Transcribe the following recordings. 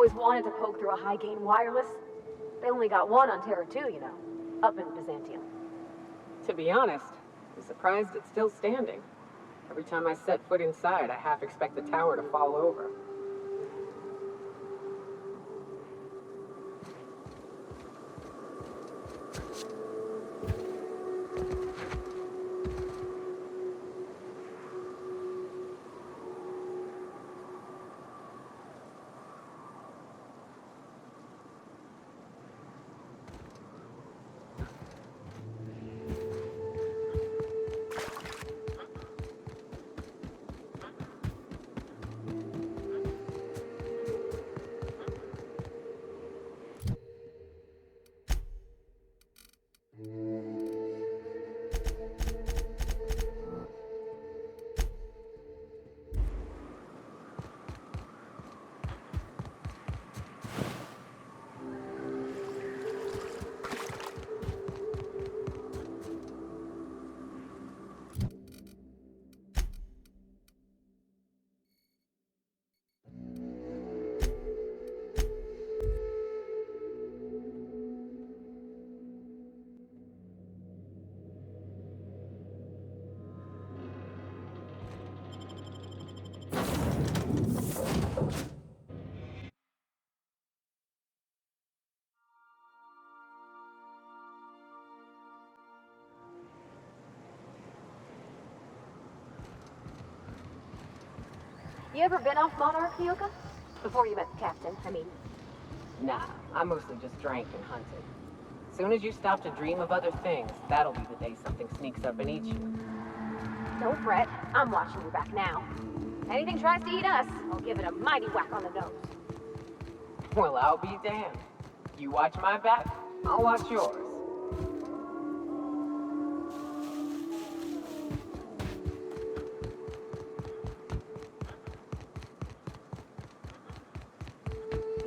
always wanted to poke through a high-gain wireless. They only got one on Terra 2, you know, up in Byzantium. To be honest, I'm surprised it's still standing. Every time I set foot inside, I half expect the tower to fall over. You ever been off Monarch, Yoka? Before you met the captain, I mean. Nah, I mostly just drank and hunted. As soon as you stop to dream of other things, that'll be the day something sneaks up and eats you. Don't fret, I'm watching your back now. Anything tries to eat us, I'll give it a mighty whack on the nose. Well, I'll be damned. You watch my back, I'll watch yours.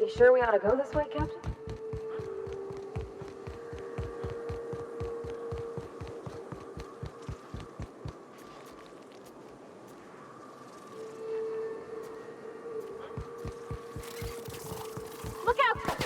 You sure we ought to go this way, Captain? Look out!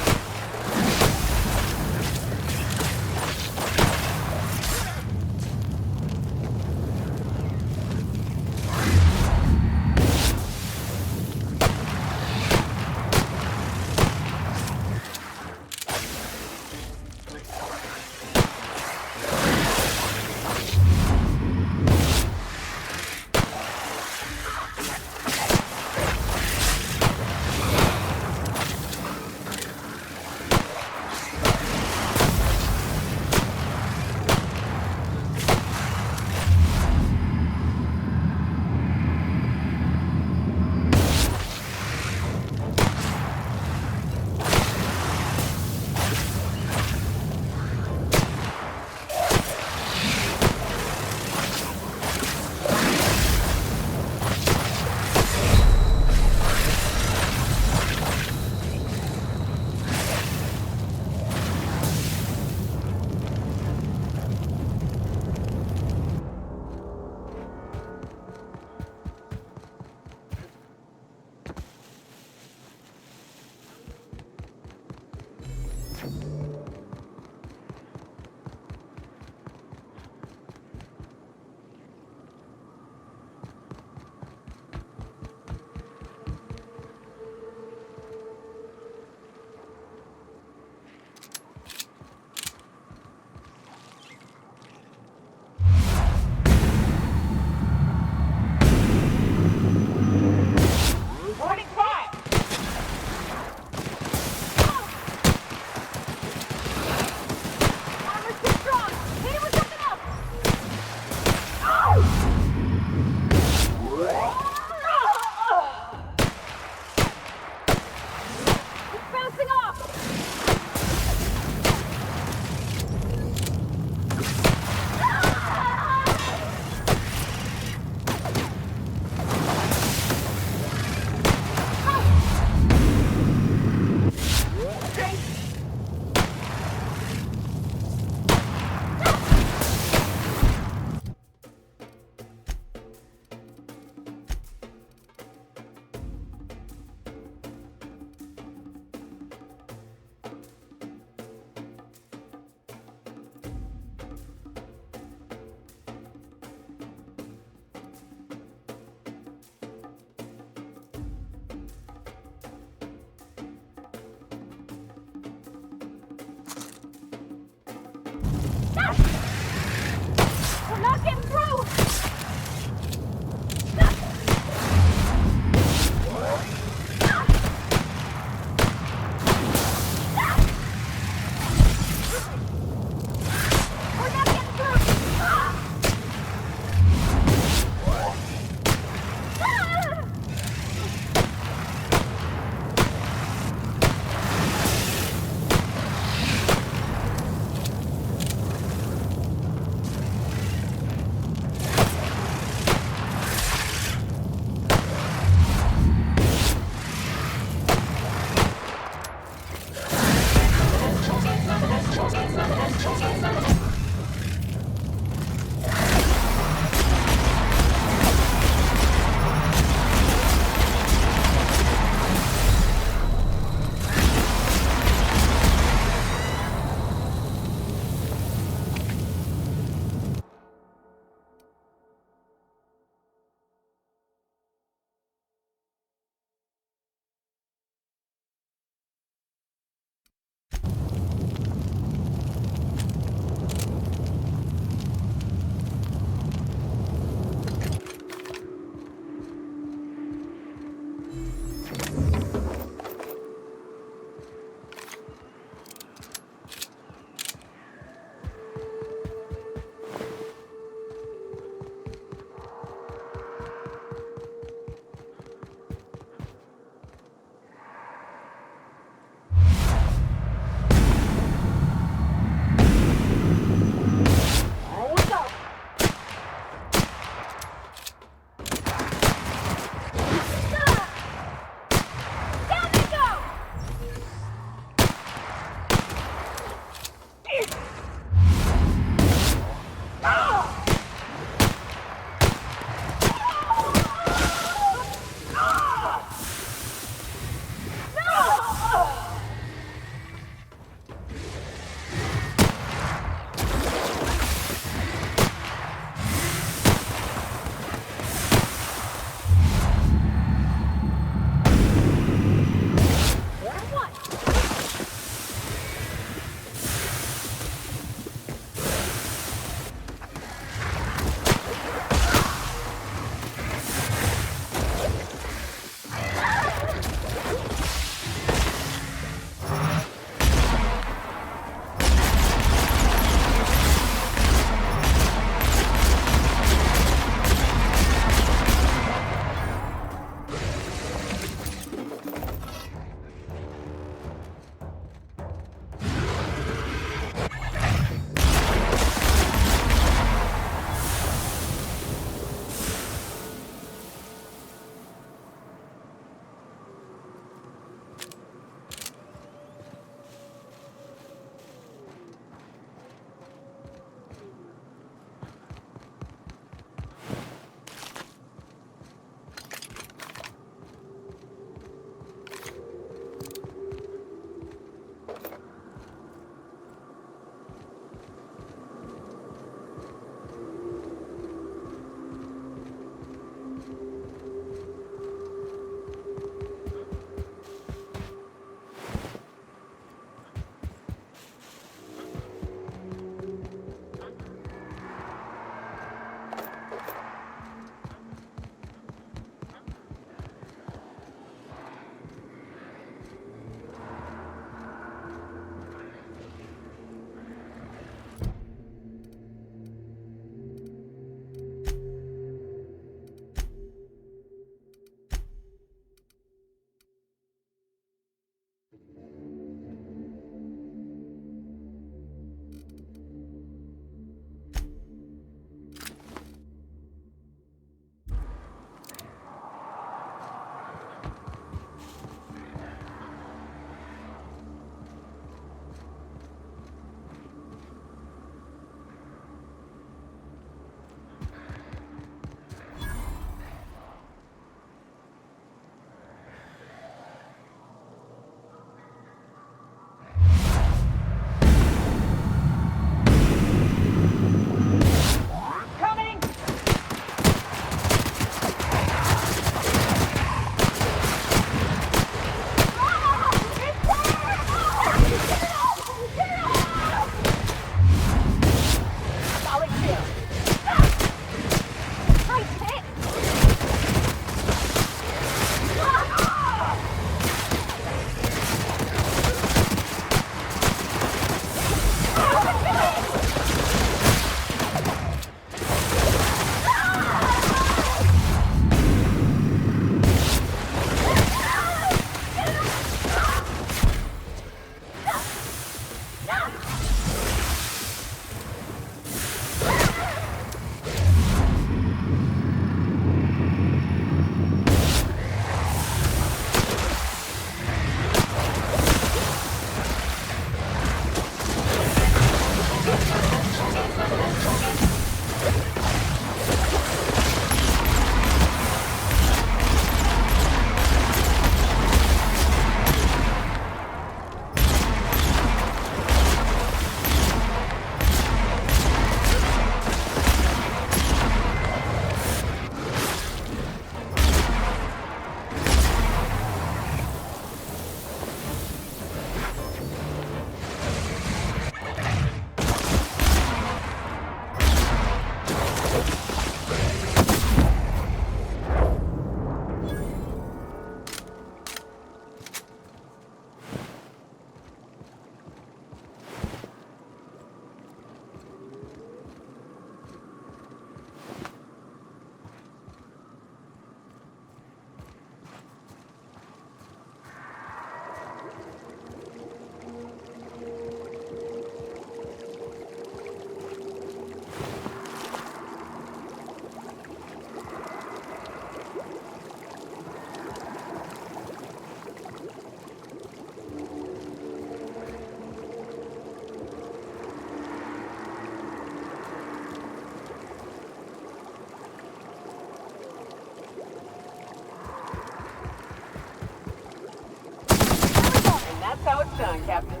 That's how it's done, Captain.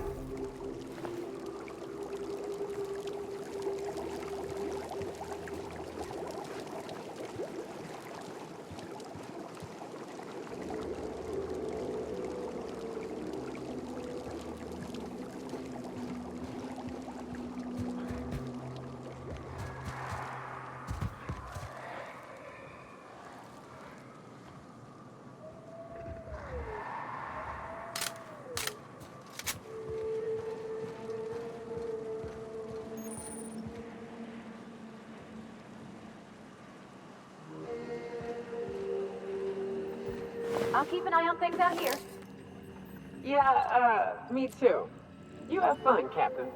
I'll keep an eye on things out here. Yeah, me too. You have fun, Captain.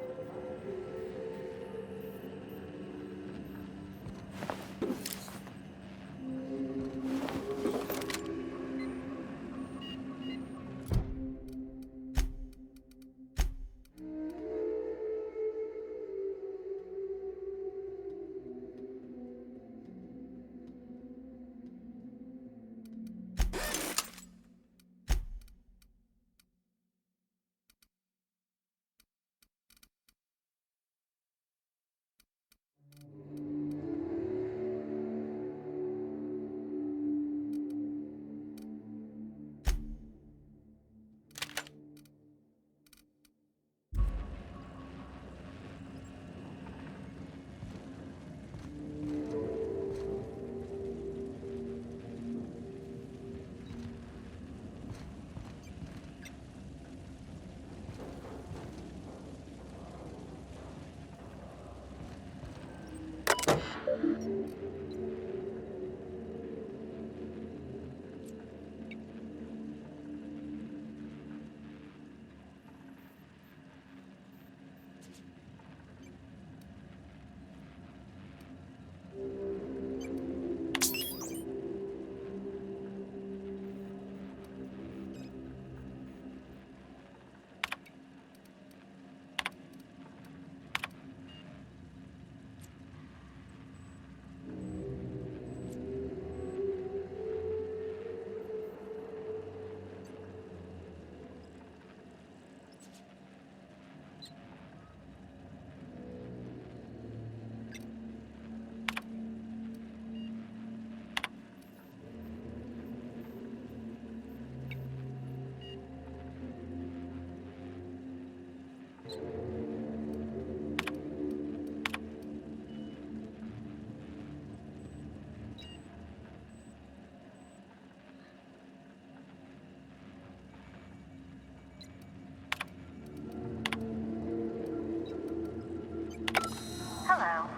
Hello,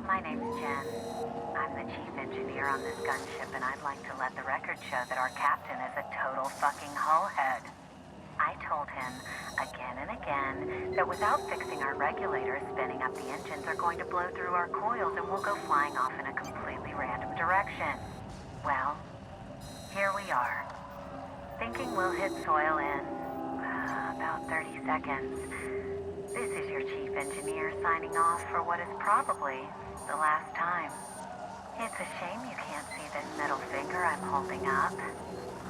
my name's Jen. I'm the chief engineer on this gunship, and I'd like to let the record show that our captain is a total fucking hullhead. I told him again and again that without fixing our regulators, spinning up the engines are going to blow through our coils and we'll go flying off in a completely random direction. Well, here we are. Thinking we'll hit soil in about 30 seconds. This is your chief engineer signing off for what is probably the last time. It's a shame you can't see this middle finger I'm holding up,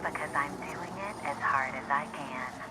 because I'm doing it as hard as I can.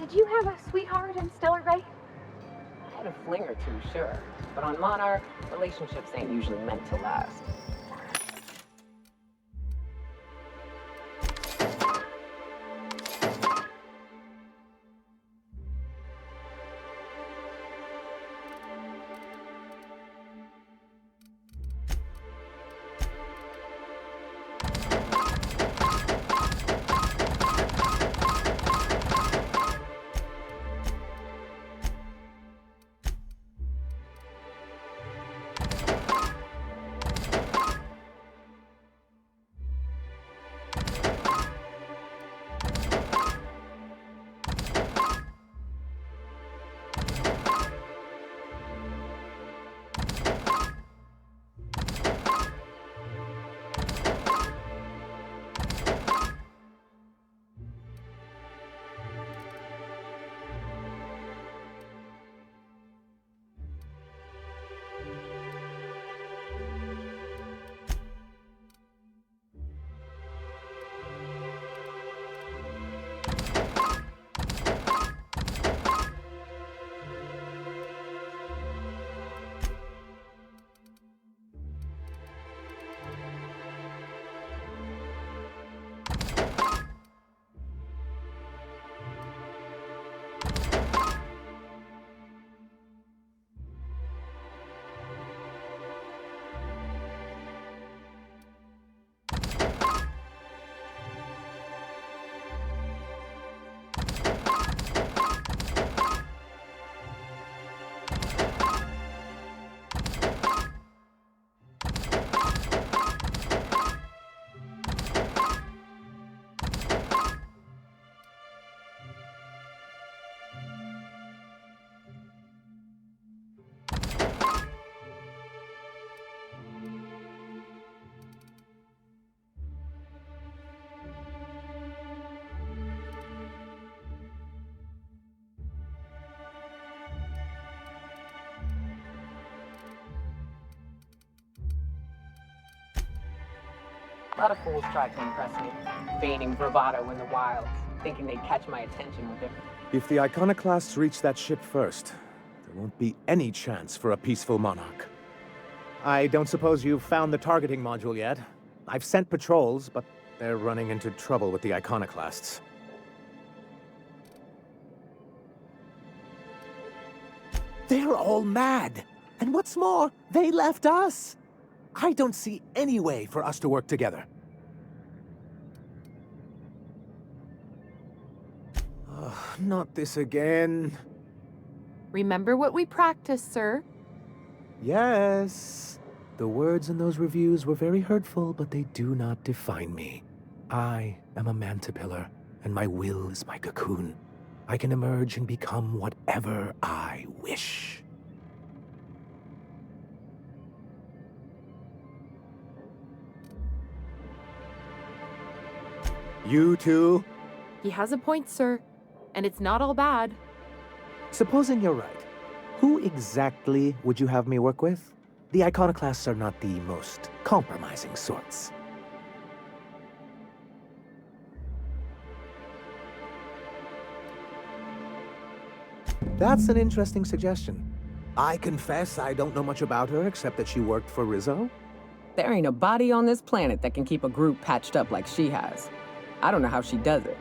Did you have a sweetheart in Stellar Bay? I had a fling or two, sure. But on Monarch, relationships ain't usually meant to last. A lot of fools tried to impress me, feigning bravado in the wilds, thinking they'd catch my attention with their... If the iconoclasts reach that ship first, there won't be any chance for a peaceful monarch. I don't suppose you've found the targeting module yet? I've sent patrols, but they're running into trouble with the iconoclasts. They're all mad! And what's more, they left us! I don't see any way for us to work together. Not this again. Remember what we practiced, sir? Yes. The words in those reviews were very hurtful, but they do not define me. I am a mantipillar, and my will is my cocoon. I can emerge and become whatever I wish. You too? He has a point, sir. And it's not all bad. Supposing you're right, who exactly would you have me work with? The iconoclasts are not the most compromising sorts. That's an interesting suggestion. I confess I don't know much about her except that she worked for Rizzo. There ain't a body on this planet that can keep a group patched up like she has. I don't know how she does it.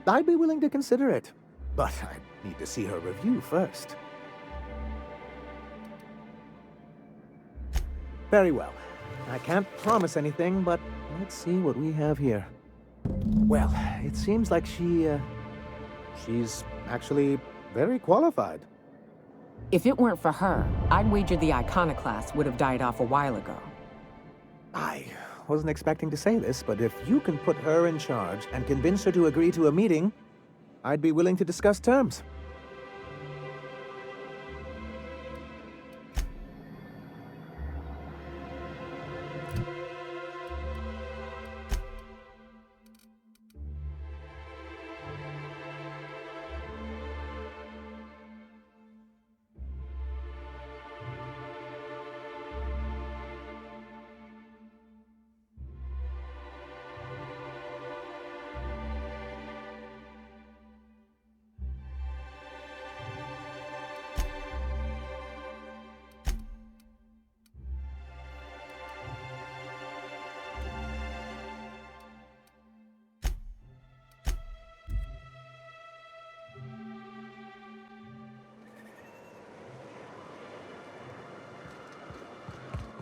I'd be willing to consider it, but I need to see her review first. Very well. I can't promise anything, but let's see what we have here. Well, it seems like she's actually very qualified. If it weren't for her, I'd wager the iconoclast would have died off a while ago. I wasn't expecting to say this, but if you can put her in charge and convince her to agree to a meeting, I'd be willing to discuss terms.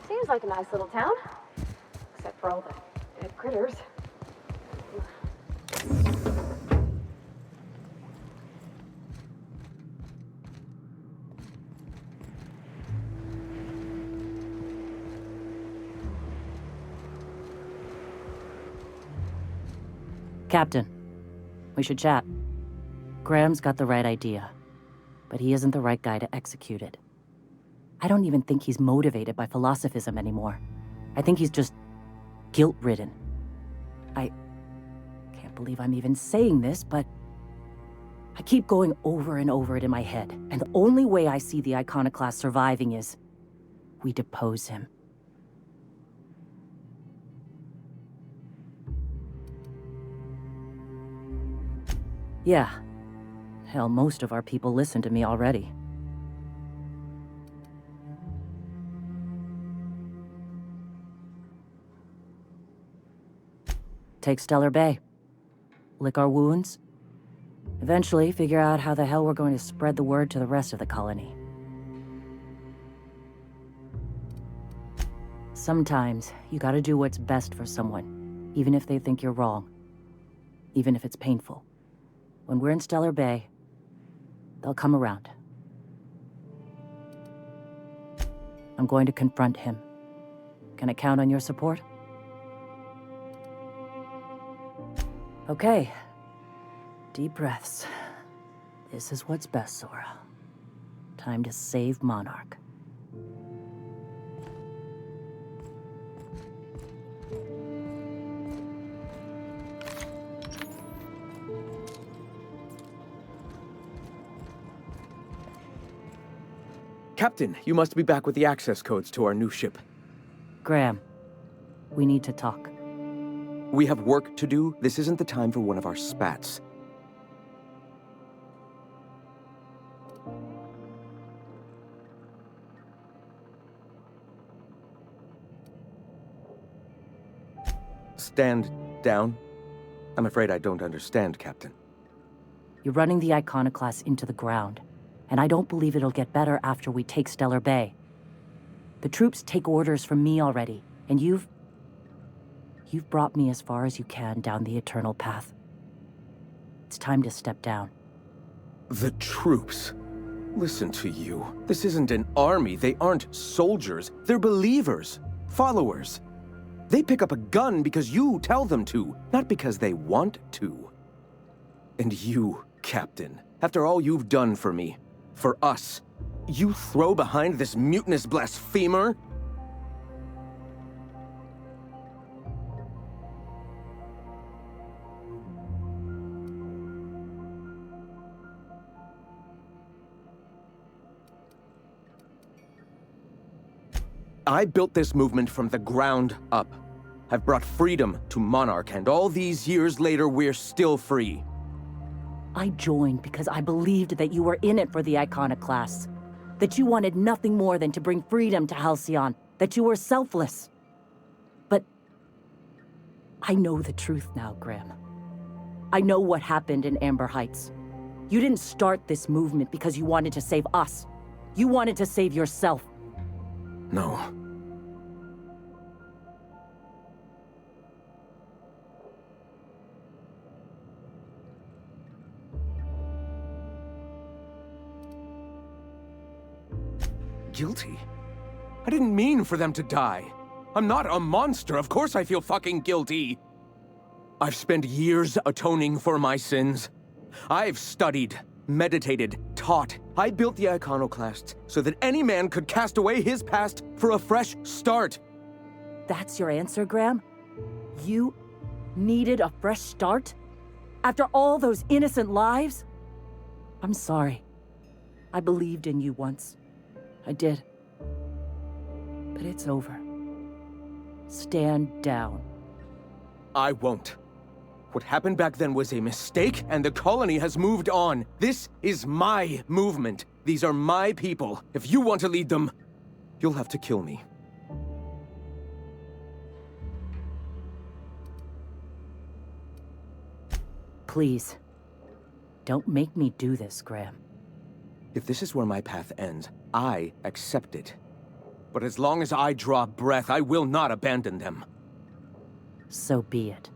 Seems like a nice little town. Except for all the dead critters. Captain, we should chat. Graham's got the right idea, but he isn't the right guy to execute it. I don't even think he's motivated by philosophism anymore. I think he's just guilt-ridden. I can't believe I'm even saying this, but I keep going over and over it in my head, and the only way I see the iconoclast surviving is we depose him. Yeah. Hell, most of our people listen to me already. Take Stellar Bay. Lick our wounds. Eventually, figure out how the hell we're going to spread the word to the rest of the colony. Sometimes, you gotta do what's best for someone, even if they think you're wrong. Even if it's painful. When we're in Stellar Bay, they'll come around. I'm going to confront him. Can I count on your support? Okay. Deep breaths. This is what's best, Sora. Time to save Monarch. Captain, you must be back with the access codes to our new ship. Graham, we need to talk. We have work to do. This isn't the time for one of our spats. Stand down. I'm afraid I don't understand, Captain. You're running the iconoclast into the ground, and I don't believe it'll get better after we take Stellar Bay. The troops take orders from me already, and you've brought me as far as you can down the eternal path. It's time to step down. The troops. Listen to you. This isn't an army. They aren't soldiers. They're believers. Followers. They pick up a gun because you tell them to, not because they want to. And you, Captain, after all you've done for me, for us, you throw behind this mutinous blasphemer? I built this movement from the ground up. I've brought freedom to Monarch, and all these years later, we're still free. I joined because I believed that you were in it for the iconoclasts. That you wanted nothing more than to bring freedom to Halcyon. That you were selfless. But I know the truth now, Graham. I know what happened in Amber Heights. You didn't start this movement because you wanted to save us. You wanted to save yourself. No. Guilty? I didn't mean for them to die. I'm not a monster. Of course I feel fucking guilty. I've spent years atoning for my sins. I've studied, meditated, taught. I built the iconoclasts so that any man could cast away his past for a fresh start. That's your answer, Graham? You needed a fresh start? After all those innocent lives? I'm sorry. I believed in you once. I did. But it's over. Stand down. I won't. What happened back then was a mistake, and the colony has moved on. This is my movement. These are my people. If you want to lead them, you'll have to kill me. Please. Don't make me do this, Graham. If this is where my path ends, I accept it. But as long as I draw breath, I will not abandon them. So be it.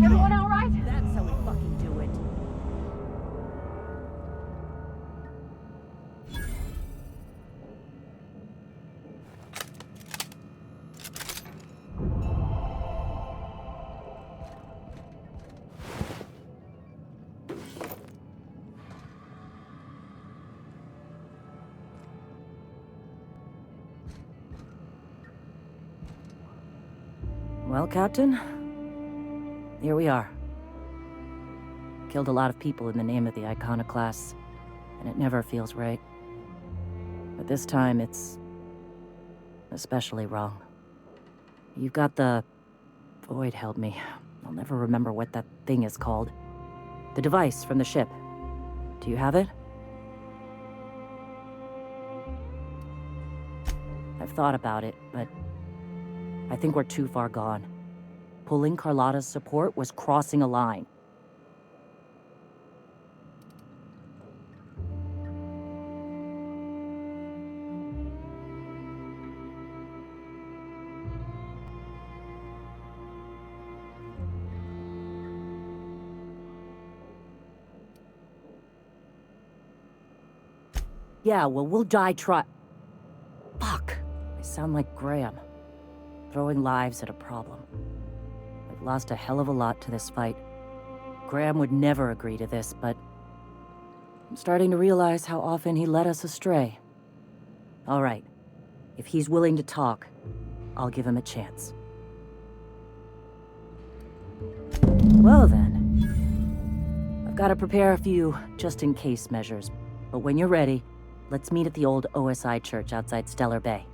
Everyone all right? That's how we fucking do it. Well, Captain, here we are. Killed a lot of people in the name of the iconoclasts, and it never feels right. But this time, it's especially wrong. You've got the... Void help me. I'll never remember what that thing is called. The device from the ship. Do you have it? I've thought about it, but I think we're too far gone. Pulling Carlotta's support was crossing a line. Yeah, well, we'll die Fuck. I sound like Graham. Throwing lives at a problem. I've lost a hell of a lot to this fight. Graham would never agree to this, but I'm starting to realize how often he led us astray. All right. If he's willing to talk, I'll give him a chance. Well then. I've got to prepare a few just-in-case measures, but when you're ready, let's meet at the old OSI church outside Stellar Bay.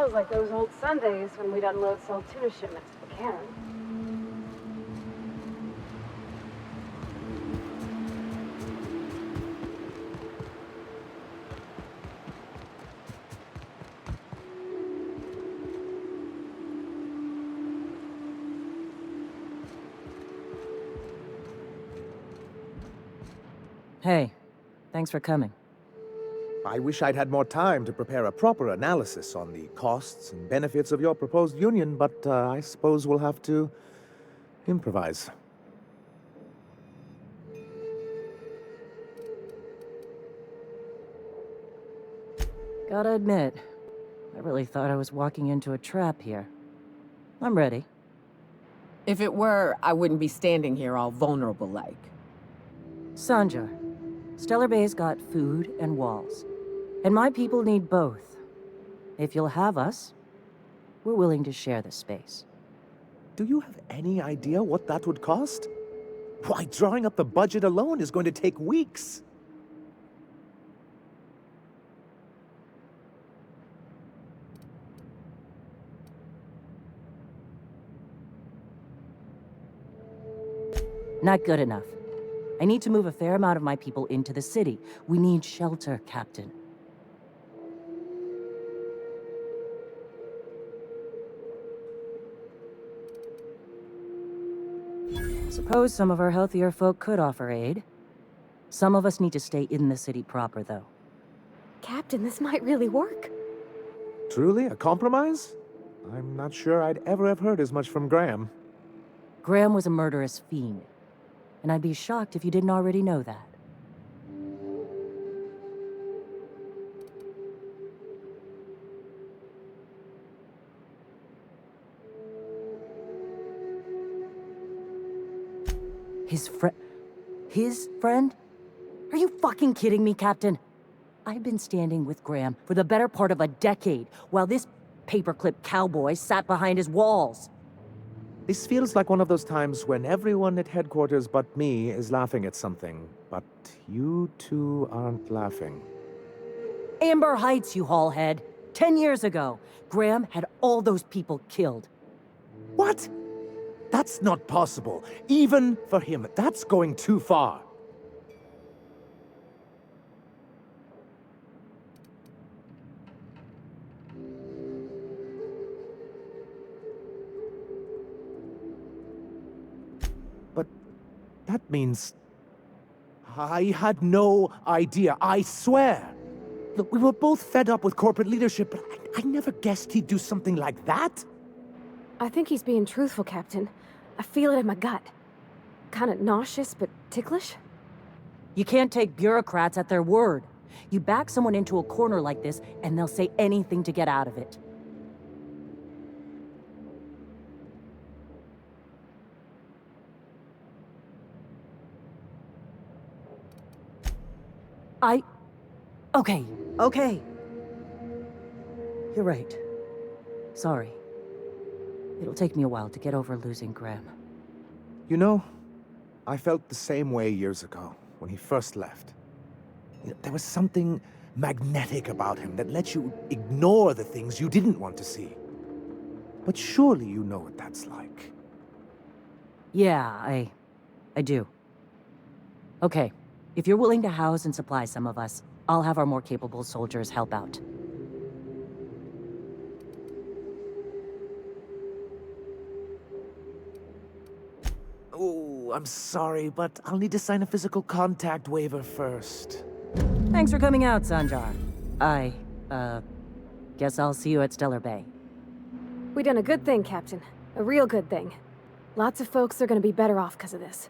Feels like those old Sundays when we'd unload sold tuna shipments to the Karen. Hey, thanks for coming. I wish I'd had more time to prepare a proper analysis on the costs and benefits of your proposed union, but I suppose we'll have to improvise. Gotta admit, I really thought I was walking into a trap here. I'm ready. If it were, I wouldn't be standing here all vulnerable like. Sanjar, Stellar Bay's got food and walls. And my people need both. If you'll have us, we're willing to share the space. Do you have any idea what that would cost? Why, drawing up the budget alone is going to take weeks. Not good enough. I need to move a fair amount of my people into the city. We need shelter, Captain. Suppose some of our healthier folk could offer aid. Some of us need to stay in the city proper, though. Captain, this might really work. Truly, a compromise? I'm not sure I'd ever have heard as much from Graham. Graham was a murderous fiend, and I'd be shocked if you didn't already know that. His friend? Are you fucking kidding me, Captain? I've been standing with Graham for the better part of a decade, while this paperclip cowboy sat behind his walls. This feels like one of those times when everyone at headquarters but me is laughing at something, but you two aren't laughing. Amber Heights, you haulhead. 10 years ago, Graham had all those people killed. What? That's not possible. Even for him, that's going too far. But that means... I had no idea, I swear. Look, we were both fed up with corporate leadership, but I never guessed he'd do something like that. I think he's being truthful, Captain. I feel it in my gut. Kinda nauseous, but ticklish. You can't take bureaucrats at their word. You back someone into a corner like this, and they'll say anything to get out of it. Okay. You're right. Sorry. It'll take me a while to get over losing Graham. You know, I felt the same way years ago, when he first left. You know, there was something magnetic about him that let you ignore the things you didn't want to see. But surely you know what that's like. Yeah, I do. Okay, if you're willing to house and supply some of us, I'll have our more capable soldiers help out. Oh, I'm sorry, but I'll need to sign a physical contact waiver first. Thanks for coming out, Sanjar. Guess I'll see you at Stellar Bay. We done a good thing, Captain. A real good thing. Lots of folks are gonna be better off because of this.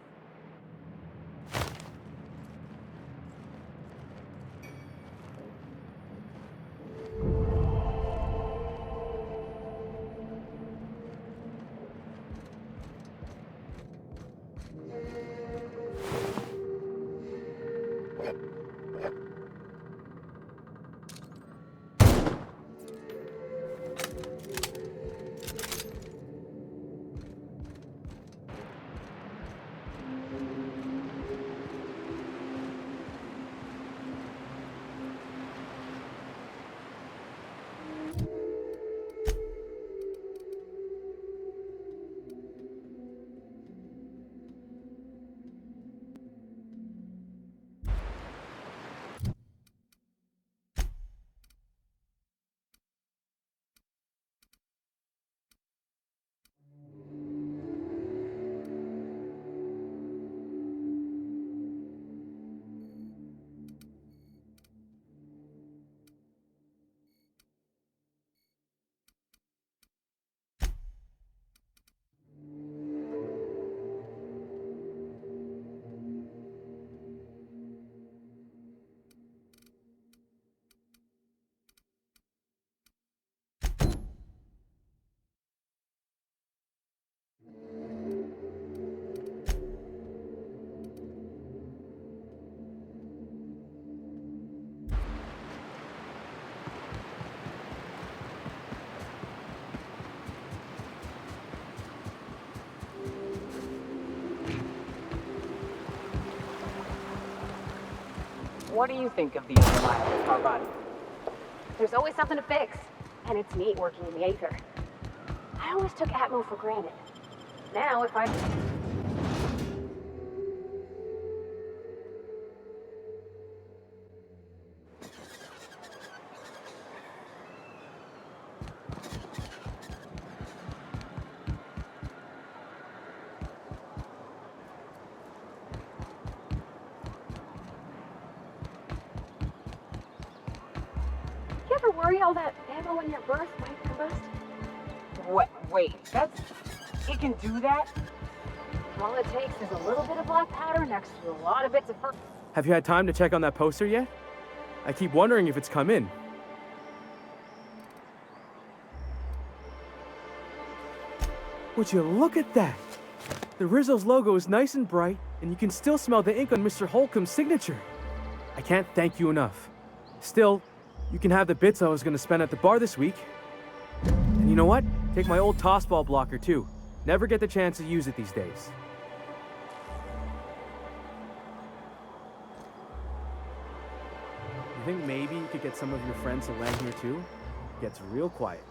What do you think of the unreliable car body? There's always something to fix, and it's neat working in the Aether. I always took Atmo for granted. Now, if I... You ever worry all that ammo in your berth might combust? Wait, that's... It can do that? All it takes is a little bit of black powder next to a lot of bits of fur. Have you had time to check on that poster yet? I keep wondering if it's come in. Would you look at that? The Rizzo's logo is nice and bright, and you can still smell the ink on Mr. Holcomb's signature. I can't thank you enough. Still, you can have the bits I was gonna spend at the bar this week. And you know what? Take my old tossball blocker too. Never get the chance to use it these days. You think maybe you could get some of your friends to land here too? It gets real quiet.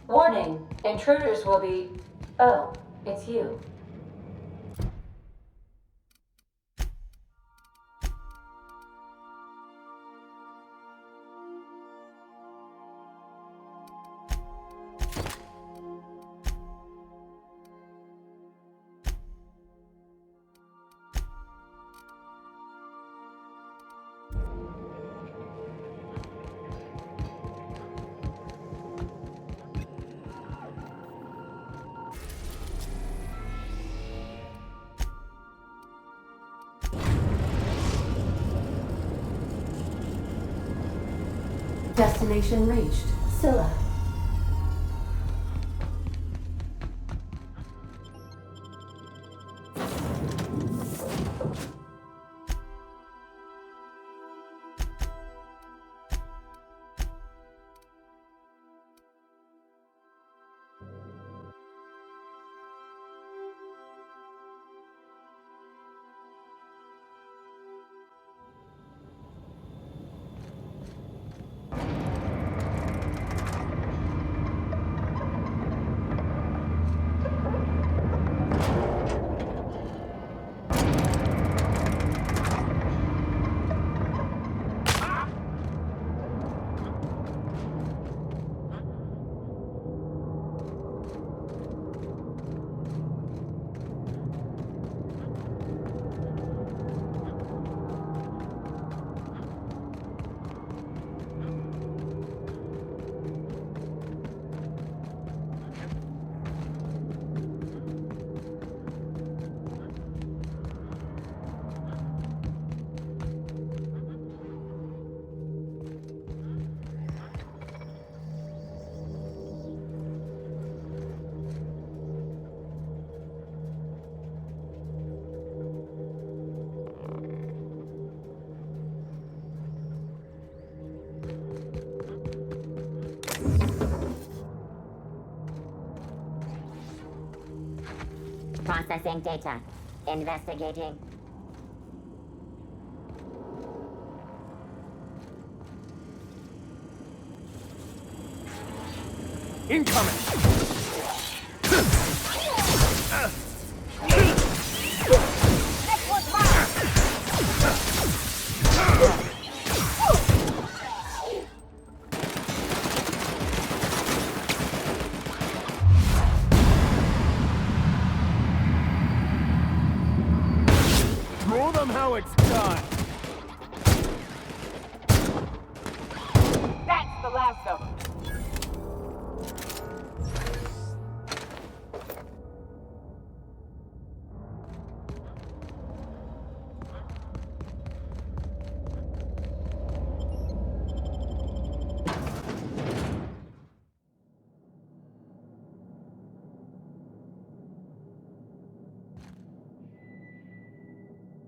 Warning, intruders will be... Oh, it's you. Destination reached. Scylla. Processing data. Investigating. Incoming! Show them how it's done. That's the last of them.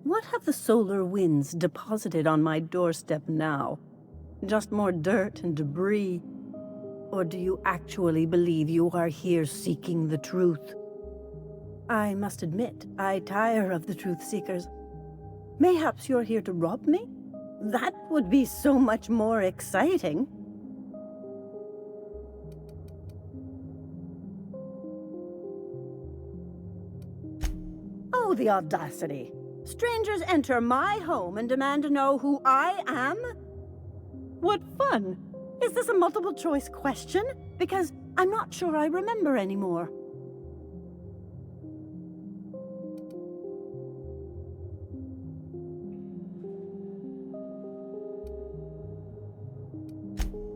What have the solar winds deposited on my doorstep now? Just more dirt and debris? Or do you actually believe you are here seeking the truth? I must admit, I tire of the truth seekers. Mayhaps you're here to rob me? That would be so much more exciting. Oh, the audacity. Strangers enter my home and demand to know who I am? What fun! Is this a multiple choice question? Because I'm not sure I remember anymore.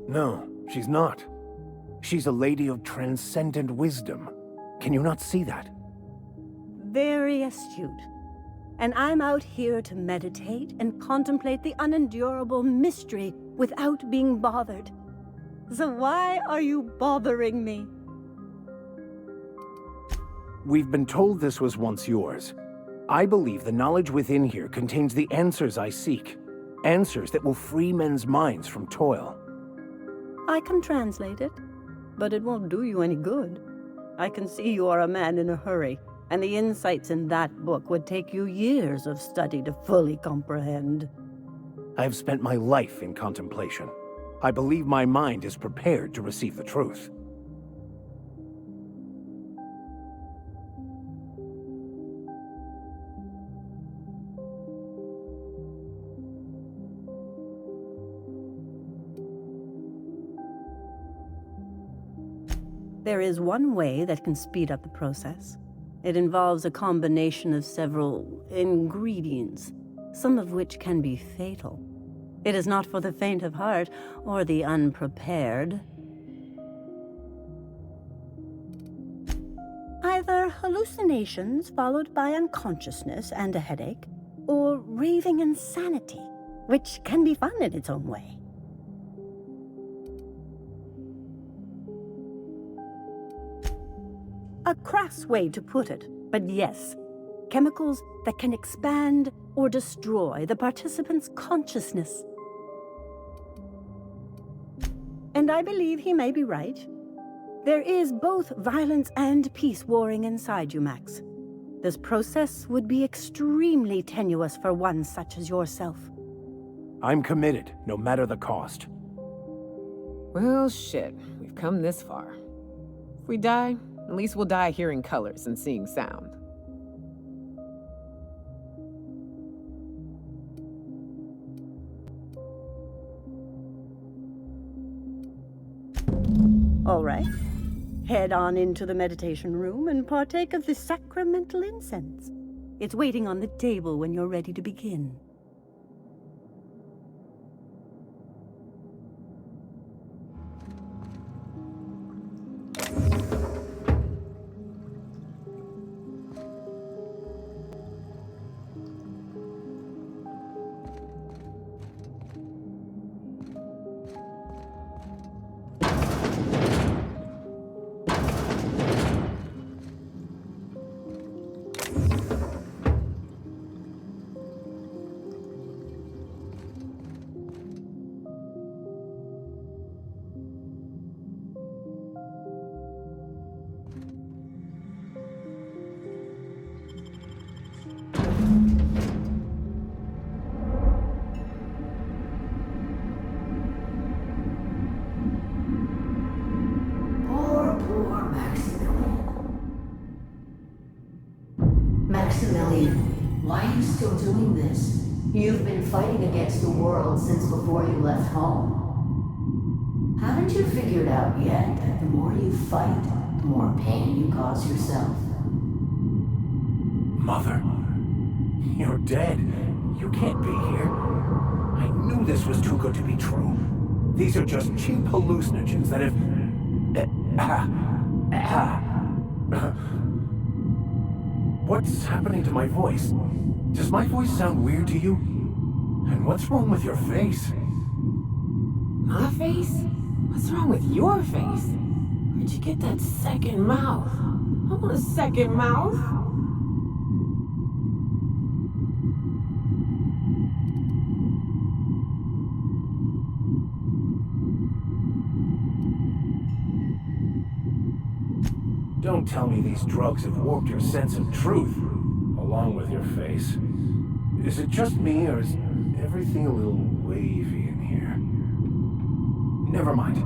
No, she's not. She's a lady of transcendent wisdom. Can you not see that? Very astute. And I'm out here to meditate and contemplate the unendurable mystery without being bothered. So why are you bothering me? We've been told this was once yours. I believe the knowledge within here contains the answers I seek. Answers that will free men's minds from toil. I can translate it, but it won't do you any good. I can see you are a man in a hurry, and the insights in that book would take you years of study to fully comprehend. I have spent my life in contemplation. I believe my mind is prepared to receive the truth. There is one way that can speed up the process. It involves a combination of several ingredients, some of which can be fatal. It is not for the faint of heart or the unprepared. Either hallucinations followed by unconsciousness and a headache, or raving insanity, which can be fun in its own way. A crass way to put it, but yes, chemicals that can expand or destroy the participant's consciousness. And I believe he may be right. There is both violence and peace warring inside you, Max. This process would be extremely tenuous for one such as yourself. I'm committed, no matter the cost. Well, shit. We've come this far. If we die, at least we'll die hearing colors and seeing sound. All right. Head on into the meditation room and partake of the sacramental incense. It's waiting on the table when you're ready to begin. Maximilian, why are you still doing this? You've been fighting against the world since before you left home. Haven't you figured out yet that the more you fight, the more pain you cause yourself? Mother, you're dead. You can't be here. I knew this was too good to be true. These are just cheap hallucinogens that have... What's happening to my voice? Does my voice sound weird to you? And what's wrong with your face? My face? What's wrong with your face? Where'd you get that second mouth? I want a second mouth. Don't tell me these drugs have warped your sense of truth, along with your face. Is it just me, or is everything a little wavy in here? Never mind.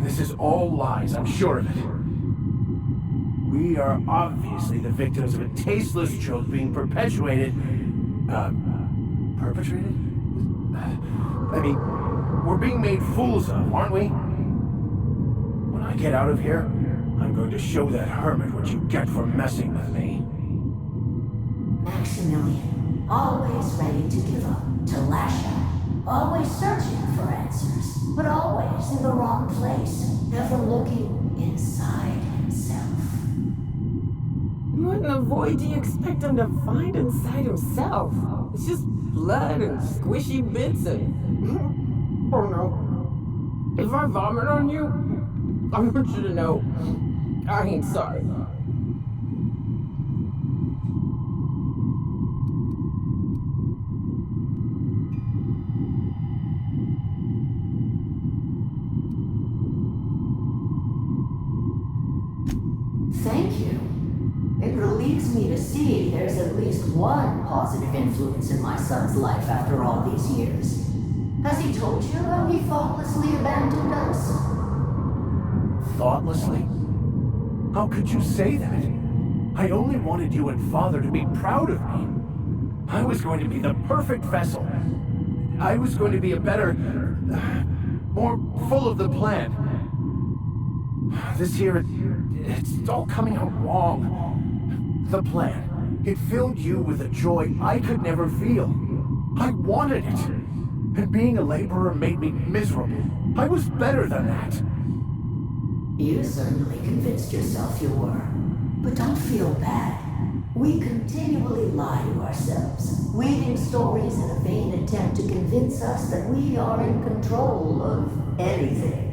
This is all lies, I'm sure of it. We are obviously the victims of a tasteless joke being perpetuated... perpetrated? I mean, we're being made fools of, aren't we? When I get out of here, I'm going to show that hermit what you get for messing with me. Maximilian, always ready to give up, to lash out, always searching for answers, but always in the wrong place, never looking inside himself. What in the void do you expect him to find inside himself? It's just blood and squishy bits and... Oh no. If I vomit on you, I want you to know I ain't sorry. Thank you. It relieves me to see there's at least one positive influence in my son's life after all these years. Has he told you how he thoughtlessly abandoned us? Thoughtlessly? How could you say that? I only wanted you and Father to be proud of me. I was going to be the perfect vessel. I was going to be a better... more full of the plan. This year, it's all coming out wrong. The plan. It filled you with a joy I could never feel. I wanted it. And being a laborer made me miserable. I was better than that. You certainly convinced yourself you were. But don't feel bad. We continually lie to ourselves, weaving stories in a vain attempt to convince us that we are in control of anything.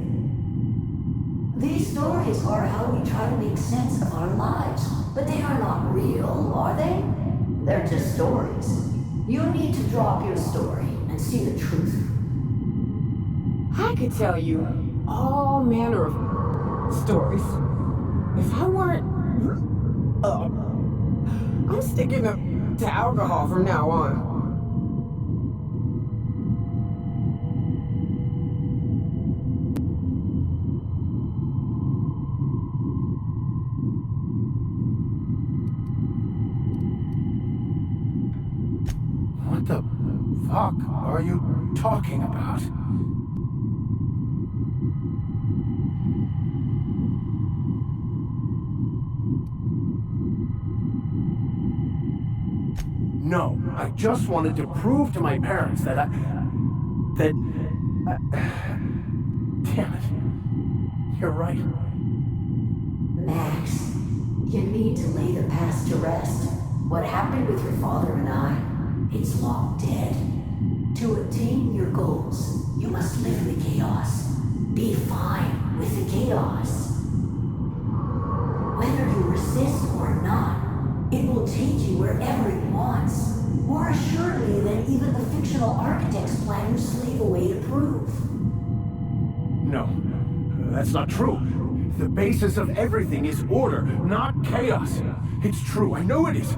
These stories are how we try to make sense of our lives, but they are not real, are they? They're just stories. You need to drop your story and see the truth. I could tell you all manner of stories. If I weren't... I'm sticking to alcohol from now on. What the fuck are you talking about? No, I just wanted to prove to my parents that damn it. You're right. Max, you need to lay the past to rest. What happened with your father and I, it's long dead. To attain your goals, you must live in the chaos. Be fine with the chaos. Whether you resist or not, it will take you wherever it wants. More assuredly than even the fictional architect's plan you slave away to prove. No, that's not true. The basis of everything is order, not chaos. It's true, I know it is.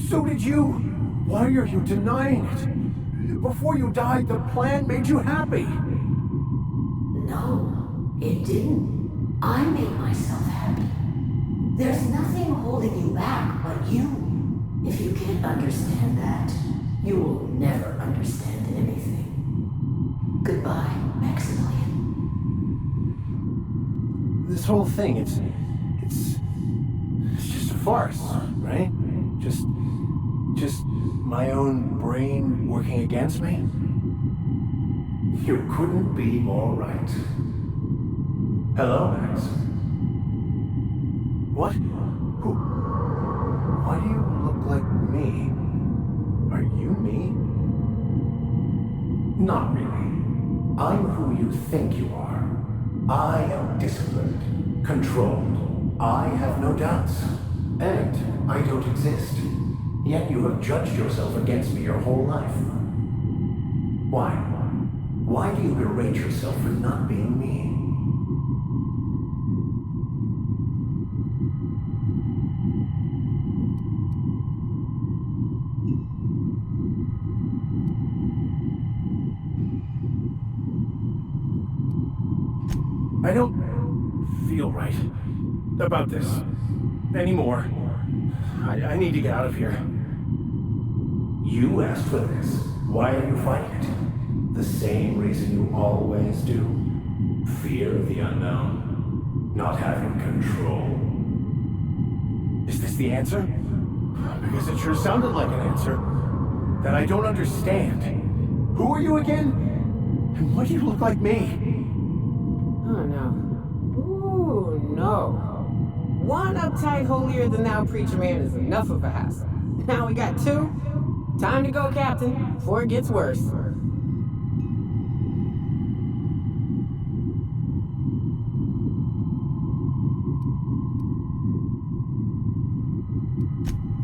So did you. Why are you denying it? Before you died, the plan made you happy. No, it didn't. I made myself happy. There's nothing holding you back but you. If you can't understand that, you will never understand anything. Goodbye, Maximilian. This whole thing, it's just a farce, right? Just my own brain working against me? You couldn't be more right. Hello, Max. What? Who? Why do you look like me? Are you me? Not really. I'm who you think you are. I am disciplined, controlled. I have no doubts. And I don't exist. Yet you have judged yourself against me your whole life. Why? Why do you berate yourself for not being me? I don't feel right about this anymore. I need to get out of here. You asked for this. Why are you fighting it? The same reason you always do. Fear of the unknown. Not having control. Is this the answer? Because it sure sounded like an answer that I don't understand. Who are you again? And why do you look like me? Oh no. Ooh, no. One uptight, holier-than-thou preacher man is enough of a hassle. Now we got two. Time to go, Captain, before it gets worse.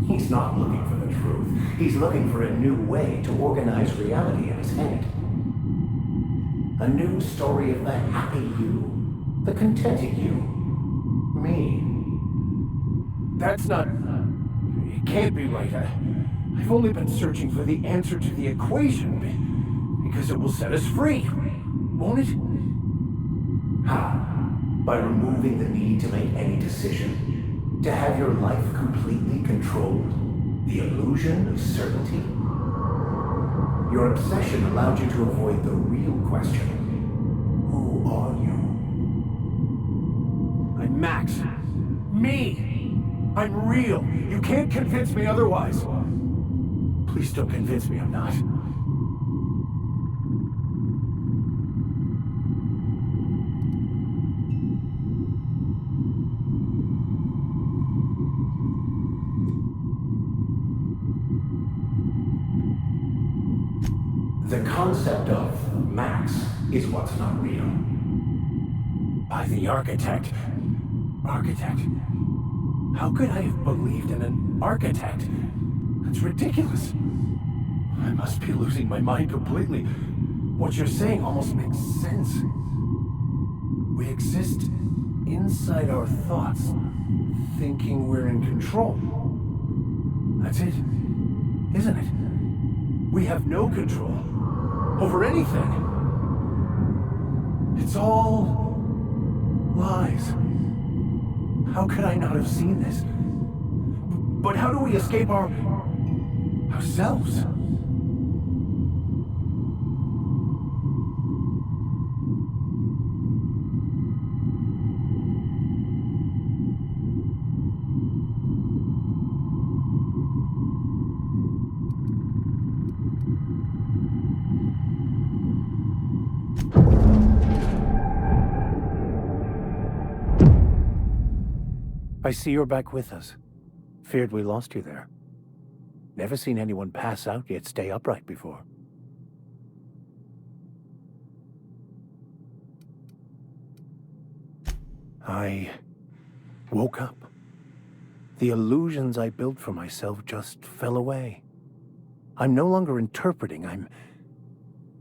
He's not looking for the truth. He's looking for a new way to organize reality in his head. A new story of the happy you, the contented you, me. That's not... It can't be right. I've only been searching for the answer to the equation because it will set us free, won't it? How? By removing the need to make any decision, to have your life completely controlled, the illusion of certainty. Your obsession allowed you to avoid the real question. Who are you? I'm Max. Me! I'm real. You can't convince me otherwise. Please don't convince me I'm not. The concept of Max is what's not real. By the architect. Architect? How could I have believed in an architect? That's ridiculous. I must be losing my mind completely. What you're saying almost makes sense. We exist inside our thoughts, thinking we're in control. That's it, isn't it? We have no control over anything. It's all lies. How could I not have seen this? But how do we escape ourselves? I see you're back with us. Feared we lost you there. Never seen anyone pass out yet stay upright before. I woke up. The illusions I built for myself just fell away. I'm no longer interpreting, I'm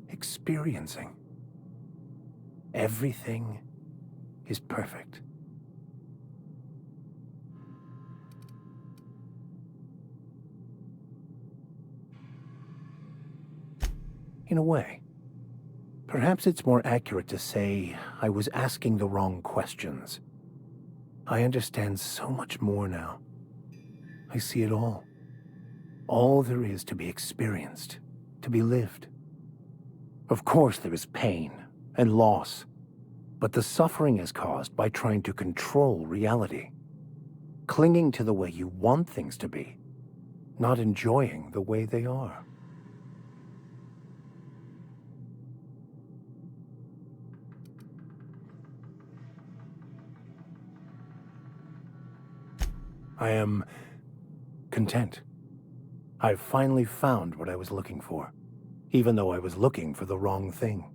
experiencing. Everything is perfect. In a way. Perhaps it's more accurate to say I was asking the wrong questions. I understand so much more now. I see it all. all there is to be experienced, to be lived. Of course there is pain and loss, but the suffering is caused by trying to control reality, clinging to the way you want things to be, not enjoying the way they are. I am content. I've finally found what I was looking for, even though I was looking for the wrong thing.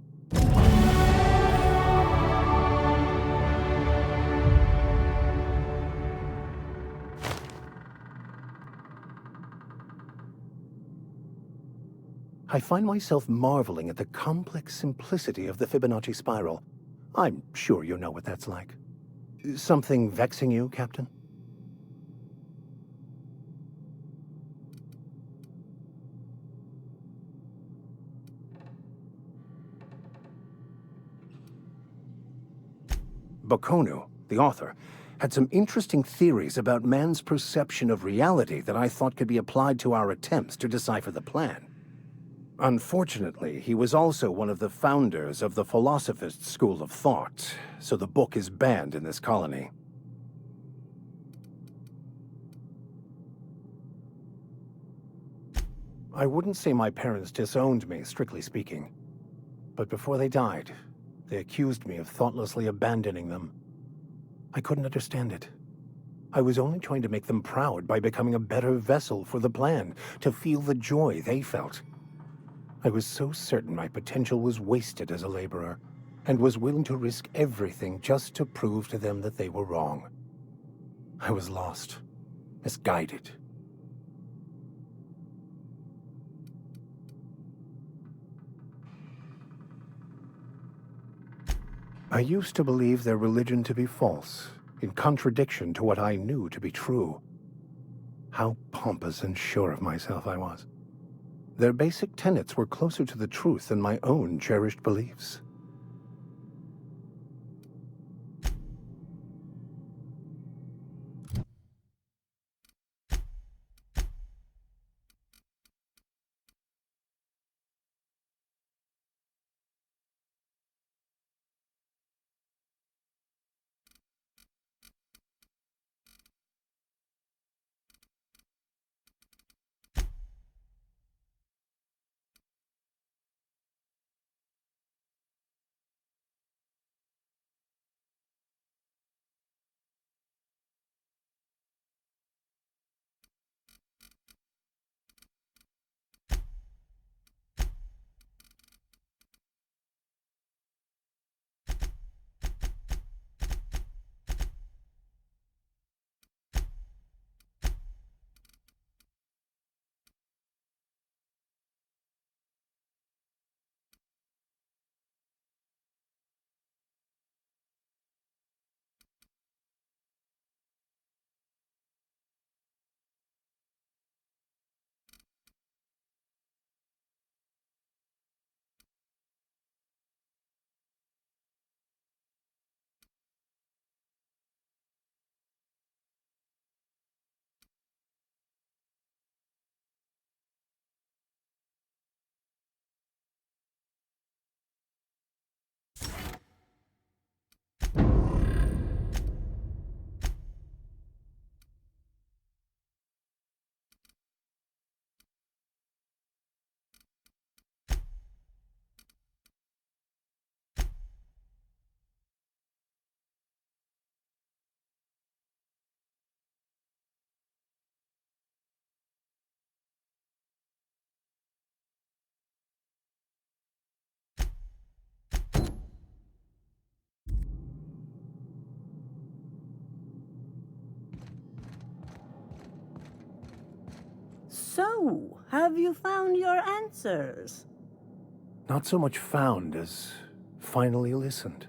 I find myself marveling at the complex simplicity of the Fibonacci spiral. I'm sure you know what that's like. Something vexing you, Captain? Bakonu, the author, had some interesting theories about man's perception of reality that I thought could be applied to our attempts to decipher the plan. Unfortunately, he was also one of the founders of the philosophist school of thought, so the book is banned in this colony. I wouldn't say my parents disowned me, strictly speaking, but before they died, they accused me of thoughtlessly abandoning them. I couldn't understand it. I was only trying to make them proud by becoming a better vessel for the plan, to feel the joy they felt. I was so certain my potential was wasted as a laborer, and was willing to risk everything just to prove to them that they were wrong. I was lost, misguided. I used to believe their religion to be false, in contradiction to what I knew to be true. How pompous and sure of myself I was. Their basic tenets were closer to the truth than my own cherished beliefs. So, have you found your answers? Not so much found as finally listened.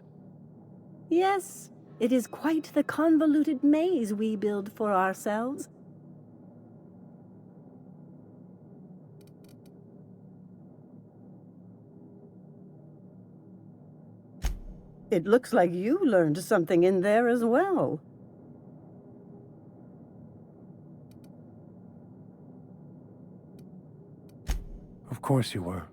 Yes, it is quite the convoluted maze we build for ourselves. It looks like you learned something in there as well. Of course you were.